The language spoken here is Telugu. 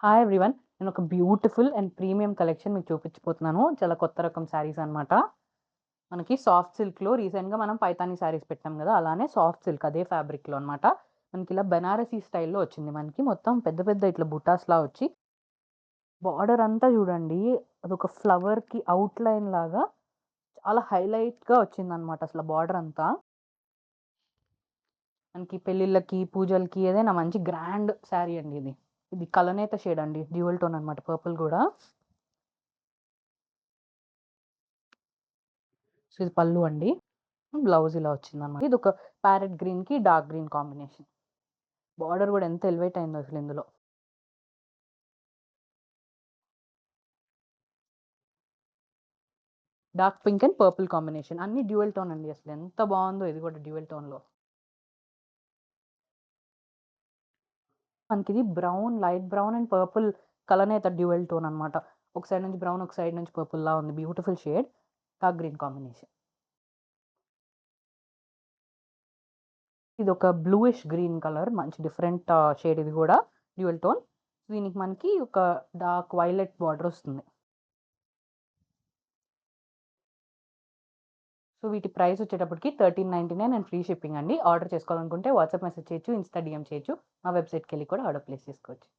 Hi everyone. నేను ఒక బ్యూటిఫుల్ అండ్ ప్రీమియం కలెక్షన్ మీకు చూపించబోతున్నాను. చాలా కొత్త రకం శారీస్ అన్నమాట. మనకి సాఫ్ట్ సిల్క్‌లో రీసెంట్‌గా మనం పైతాని శారీస్ పెట్టాం గదా! అలానే సాఫ్ట్ సిల్క్ అదే ఫ్యాబ్రిక్‌లో అన్నమాట. మనకి ఇలా బనారసి స్టైల్‌లో వచ్చింది. మనకి మొత్తం పెద్ద పెద్ద ఇట్లా బుటాస్‌లా వచ్చి బార్డర్ అంతా చూడండి. అదొక ఫ్లవర్‌కి ఔట్‌లైన్ లాగా చాలా హైలైట్‌గా వచ్చిందన్నమాట అసల బార్డర్ అంతా. మనకి పెళ్ళిళ్ళకి, పూజలకి ఏదైనా మంచి గ్రాండ్ శారీ అండి ఇది. ఇది కలనేత షేడ్ అండి. డ్యూయల్ టోన్ అన్నమాట పర్పుల్ గూడా. సో, ఇది పల్లు అండి. బ్లౌజ్ ఇలా వచ్చిందనమాట. ఇదొక ప్యారెట్ గ్రీన్‌కి డార్క్ గ్రీన్ కాంబినేషన్. బార్డర్ గూడా ఎంత ఎలివేట్ అయిందో అసలు ఇందులో. Dark pink and purple combination. అన్ని డ్యూయల్ టోన్ అండి అసలు ఎంత బావుందో ఇది గూడా డ్యూయల్ టోన్‌లో. మనకిది brown, light brown and purple కలనేత డ్యూయల్ టోన్ అన్నమాట. ఒక సైడ్ నుంచి బ్రౌన్, ఒక సైడ్ నుంచి పర్పుల్‌లా ఉంది. Beautiful shade. Dark green combination. ఇదొక బ్లూయిష్ గ్రీన్ కలర్ మంచి డిఫరెంట్ షేడ్ ఇది గూడా డ్యూయల్ టోన్. దీనికి మనకి ఒక డార్క్ వైలెట్ బార్డర్ వస్తుంది. సో, వీటి ప్రైస్ వచ్చేటప్పటికి 1399 అండ్ ఫ్రీ షిప్పింగ్ అండి. ఆర్డర్ చేసుకోవాలనుకుంటే వాట్సాప్ మెసేజ్ చేయొచ్చు, ఇన్‌స్టా డీఎం చేయొచ్చు. మా వెబ్‌సైట్‌కెళ్ళి కూడా ఆర్డర్ ప్లేస్ చేసుకోవచ్చు.